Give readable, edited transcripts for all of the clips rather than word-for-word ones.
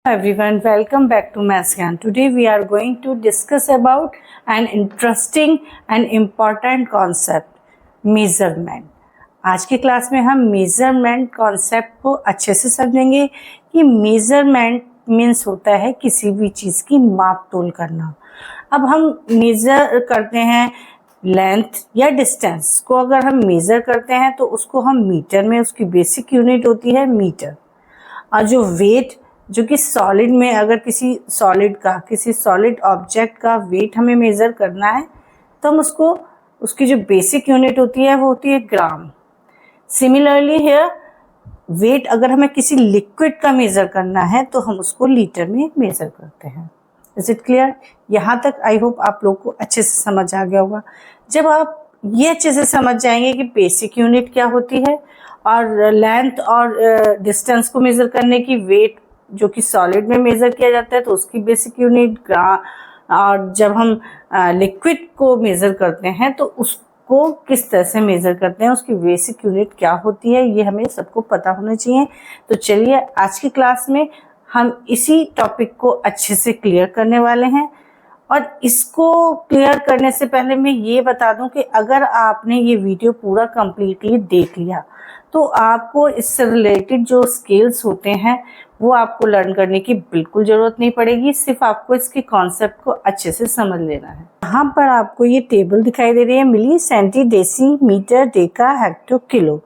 Everyone, welcome back to Mathscan. Today we are going to discuss about an interesting and important concept, measurement. आज की class में हम measurement concept को अच्छे से समझेंगे कि मेजरमेंट मीन्स होता है किसी भी चीज़ की माप तोल करना। अब हम मेज़र करते हैं लेंथ या डिस्टेंस को, अगर हम मेज़र करते हैं तो उसको हम मीटर में, उसकी बेसिक यूनिट होती है मीटर। और जो वेट, जो कि सॉलिड में, अगर किसी सॉलिड ऑब्जेक्ट का वेट हमें मेज़र करना है तो हम उसको, उसकी जो बेसिक यूनिट होती है वो होती है ग्राम। सिमिलरली हियर वेट, अगर हमें किसी लिक्विड का मेज़र करना है तो हम उसको लीटर में मेज़र करते हैं। Is it clear? यहाँ तक आई होप आप लोग को अच्छे से समझ आ गया होगा। जब आप ये अच्छे से समझ जाएंगे कि बेसिक यूनिट क्या होती है और लेंथ और डिस्टेंस को मेज़र करने की वेट जो कि सॉलिड में मेज़र किया जाता है तो उसकी बेसिक यूनिट ग्राम, और जब हम लिक्विड को मेज़र करते हैं तो उसको किस तरह से मेज़र करते हैं, उसकी बेसिक यूनिट क्या होती है, ये हमें सबको पता होना चाहिए। तो चलिए आज की क्लास में हम इसी टॉपिक को अच्छे से क्लियर करने वाले हैं। और इसको क्लियर करने से पहले मैं ये बता दूं कि अगर आपने ये वीडियो पूरा कंप्लीटली देख लिया तो आपको इससे रिलेटेड जो स्किल्स होते हैं वो आपको लर्न करने की बिल्कुल ज़रूरत नहीं पड़ेगी, सिर्फ आपको इसके कॉन्सेप्ट को अच्छे से समझ लेना है। यहाँ पर आपको ये टेबल दिखाई दे रही है, milli, centi, deci, metre, deca, hecto, kilo.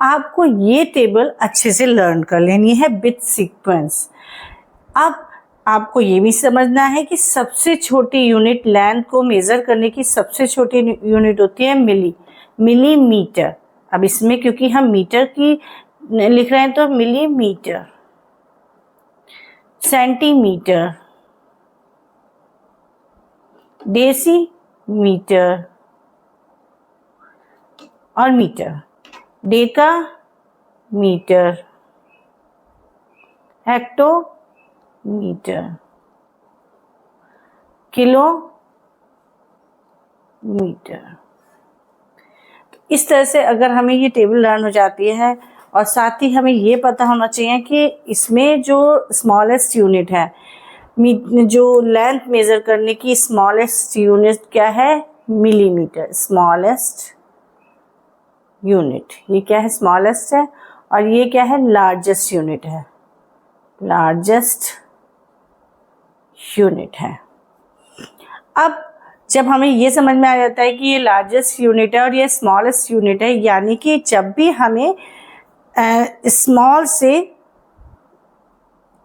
आपको ये टेबल अच्छे से लर्न कर लेनी है विथ सीक्वेंस। अब आपको ये भी समझना है कि सबसे छोटी यूनिट लेंथ को मेज़र करने की सबसे छोटी यूनिट होती है मिलीमीटर। अब इसमें क्योंकि हम मीटर की लिख रहे हैं तो मिलीमीटर, सेंटीमीटर, डेसीमीटर और metre, decametre, hectometre, kilometre. इस तरह से अगर हमें ये टेबल लर्न हो जाती है, और साथ ही हमें ये पता होना चाहिए कि इसमें जो स्मॉलेस्ट यूनिट है, जो लेंथ मेज़र करने की स्मॉलेस्ट यूनिट क्या है, मिलीमीटर। स्मॉलेस्ट यूनिट, ये क्या है, स्मॉलेस्ट है, और ये क्या है, लार्जेस्ट यूनिट है, लार्जेस्ट यूनिट है। अब जब हमें ये समझ में आ जाता है कि ये लार्जेस्ट यूनिट है और ये स्मॉलेस्ट यूनिट है, यानी कि जब भी हमें स्मॉल से,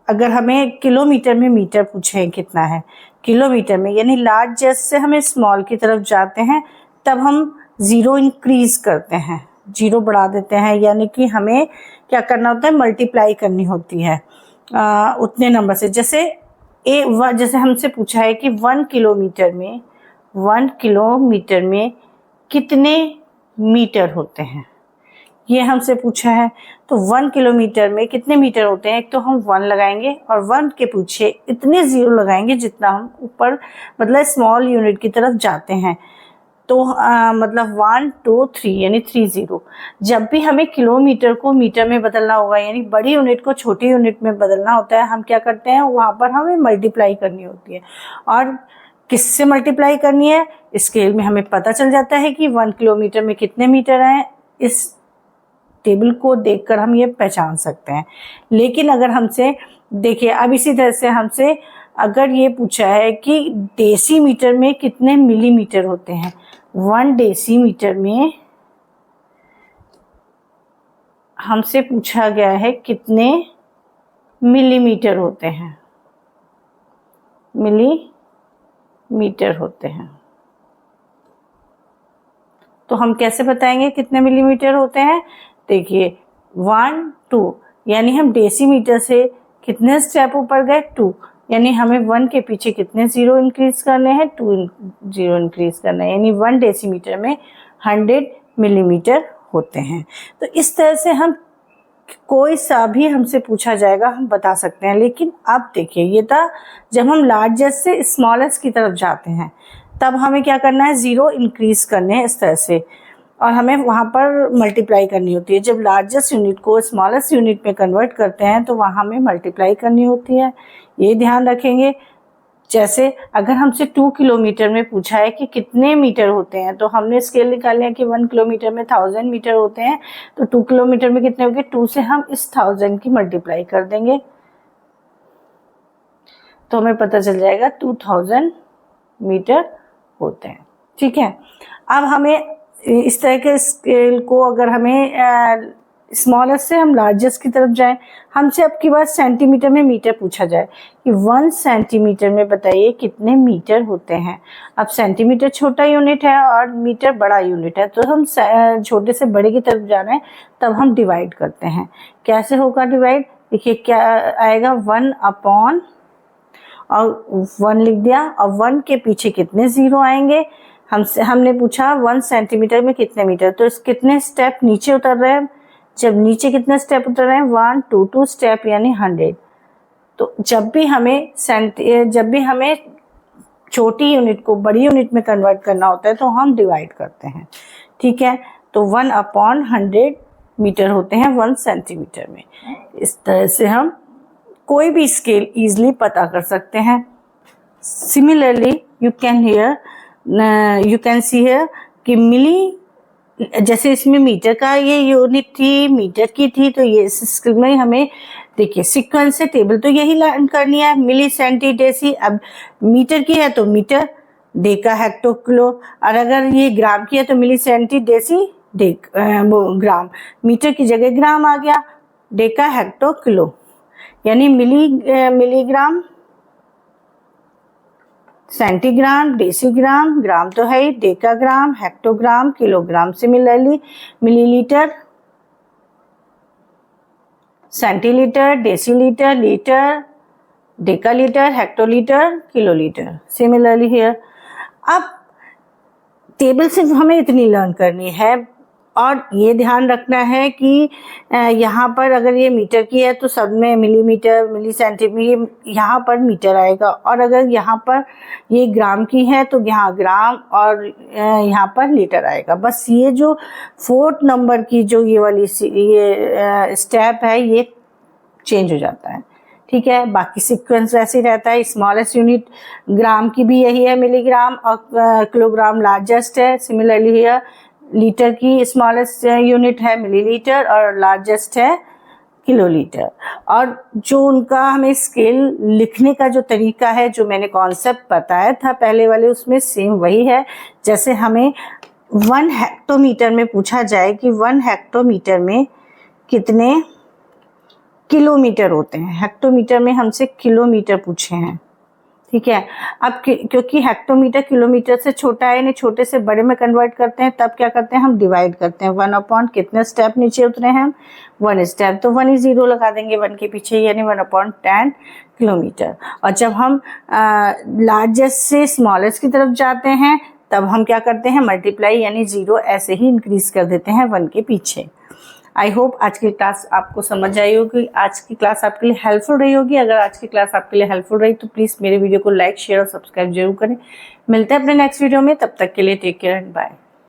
अगर हमें किलोमीटर में मीटर पूछे कितना है किलोमीटर में, यानी लार्जेस्ट से हमें स्मॉल की तरफ जाते हैं, तब हम ज़ीरो इंक्रीज करते हैं, जीरो बढ़ा देते हैं, यानी कि हमें क्या करना होता है, मल्टीप्लाई करनी होती है उतने नंबर से। जैसे जैसे हमसे पूछा है कि 1 किलोमीटर में कितने मीटर होते हैं, ये हमसे पूछा है। तो 1 किलोमीटर में कितने मीटर होते हैं, एक तो हम 1 लगाएंगे और 1 के पीछे इतने ज़ीरो लगाएंगे जितना हम ऊपर, मतलब स्मॉल यूनिट की तरफ जाते हैं। तो मतलब 1 2 3 यानी 3 0। जब भी हमें किलोमीटर को मीटर में बदलना होगा, यानी बड़ी यूनिट को छोटी यूनिट में बदलना होता है, हम क्या करते हैं, वहाँ पर हमें मल्टीप्लाई करनी होती है। और किससे मल्टीप्लाई करनी है, स्केल में हमें पता चल जाता है कि 1 किलोमीटर में कितने मीटर हैं। इस टेबल को देखकर हम ये पहचान सकते हैं। लेकिन अगर हमसे, देखिए अब इसी तरह से हमसे अगर ये पूछा है कि डेसीमीटर में कितने मिलीमीटर होते हैं, 1 डेसीमीटर में हमसे पूछा गया है कितने मिलीमीटर होते हैं, मिलीमीटर होते हैं। तो हम कैसे बताएंगे कितने मिलीमीटर होते हैं, देखिए 1 2, यानी हम डेसीमीटर से कितने स्टेप ऊपर गए, 2, यानी हमें 1 के पीछे कितने ज़ीरो इंक्रीज करने हैं, 2 ज़ीरो इंक्रीज करना है, यानी 1 डेसीमीटर में 100 मिलीमीटर होते हैं। तो इस तरह से हम कोई सा भी हमसे पूछा जाएगा हम बता सकते हैं। लेकिन अब देखिए, ये था जब हम लार्जेस्ट से स्मॉलेस्ट की तरफ जाते हैं, तब हमें क्या करना है, ज़ीरो इंक्रीज करने हैं इस तरह से। और हमें वहाँ पर मल्टीप्लाई करनी होती है। जब लार्जेस्ट यूनिट को स्मॉलेस्ट यूनिट में कन्वर्ट करते हैं तो वहाँ हमें मल्टीप्लाई करनी होती है, ये ध्यान रखेंगे। जैसे अगर हमसे 2 किलोमीटर में पूछा है कि कितने मीटर होते हैं, तो हमने स्केल निकाल लिया कि 1 किलोमीटर में 1000 मीटर होते हैं, तो 2 किलोमीटर में कितने होंगे, 2 से हम इस 1000 की मल्टीप्लाई कर देंगे तो हमें पता चल जाएगा 2000 मीटर होते हैं। ठीक है, अब हमें इस तरह के स्केल को, अगर हमें स्मॉलेस्ट से हम लार्जेस्ट की तरफ जाएं, हमसे अब की बात सेंटीमीटर में मीटर पूछा जाए कि 1 सेंटीमीटर में बताइए कितने मीटर होते हैं। अब सेंटीमीटर छोटा यूनिट है और मीटर बड़ा यूनिट है, तो हम छोटे से बड़े की तरफ जा रहे हैं, तब हम डिवाइड करते हैं। कैसे होगा डिवाइड, देखिए क्या आएगा, 1 अपॉन और 1 लिख दिया, और 1 के पीछे कितने ज़ीरो आएंगे। हमने पूछा 1 सेंटीमीटर में कितने मीटर, तो इस कितने स्टेप नीचे उतर रहे हैं। जब नीचे कितने स्टेप उतर रहे हैं, 1 2 2 स्टेप यानी 100। तो जब भी हमें छोटी यूनिट को बड़ी यूनिट में कन्वर्ट करना होता है तो हम डिवाइड करते हैं। ठीक है, तो 1 अपॉन 100 मीटर होते हैं 1 सेंटीमीटर में। इस तरह से हम कोई भी स्केल इजीली पता कर सकते हैं। Similarly you can see here कि मिली, जैसे इसमें मीटर का ये यूनिट थी, मीटर की थी, तो ये इस स्केल में हमें देखिए सीक्वेंस से टेबल तो यही लर्न करनी है, मिली सेंटी डेसी। अब मीटर की है तो मीटर, डेका हेक्टो किलो, और अगर ये ग्राम की है तो milli centi deci gram, metre की जगह ग्राम आ गया, डेका हेक्टो किलो यानी मिलीग्राम, सेंटीग्राम, डेसीग्राम, ग्राम तो है ही, decagram, hectogram, kilogram. Similarly millilitre, centilitre, decilitre, litre, decalitre, hectolitre, kilolitre. Similarly here. अब टेबल सिर्फ हमें इतनी लर्न करनी है, और ये ध्यान रखना है कि यहाँ पर अगर ये मीटर की है तो सब में मिलीमीटर, मिली सेंटीमीटर, यहाँ पर मीटर आएगा, और अगर यहाँ पर ये ग्राम की है तो यहाँ ग्राम, और यहाँ पर लीटर आएगा। बस ये जो 4th नंबर की जो ये वाली ये स्टेप है, ये चेंज हो जाता है। ठीक है, बाकी सीक्वेंस वैसे ही रहता है। स्मॉलेस्ट यूनिट ग्राम की भी यही है, मिलीग्राम, और किलोग्राम लार्जेस्ट है। सिमिलरली हियर लीटर की स्मॉलेस्ट यूनिट है मिलीलीटर, और लार्जेस्ट है किलोलीटर। और जो उनका हमें स्केल लिखने का जो तरीका है, जो मैंने कॉन्सेप्ट बताया था पहले वाले, उसमें सेम वही है। जैसे हमें 1 हेक्टोमीटर में पूछा जाए कि 1 हेक्टोमीटर में कितने किलोमीटर होते हैं। हेक्टोमीटर में हमसे किलोमीटर पूछे हैं। ठीक है, अब क्योंकि हेक्टोमीटर किलोमीटर से छोटा है, यानी छोटे से बड़े में कन्वर्ट करते हैं, तब क्या करते हैं, हम डिवाइड करते हैं। 1 अपॉन कितने स्टेप नीचे उतरे हैं, 1 स्टेप, तो 1 0 लगा देंगे 1 के पीछे, यानी 1 अपॉन 10 किलोमीटर। और जब हम लार्जेस्ट से स्मॉलेस्ट की तरफ जाते हैं, तब हम क्या करते हैं, मल्टीप्लाई यानी 0 ऐसे ही इंक्रीज कर देते हैं 1 के पीछे। आई होप आज की क्लास आपको समझ आई होगी, आज की क्लास आपके लिए हेल्पफुल रही होगी। अगर आज की क्लास आपके लिए हेल्पफुल रही तो प्लीज़ मेरे वीडियो को लाइक, शेयर और सब्सक्राइब जरूर करें। मिलते हैं अपने नेक्स्ट वीडियो में, तब तक के लिए टेक केयर एंड बाय।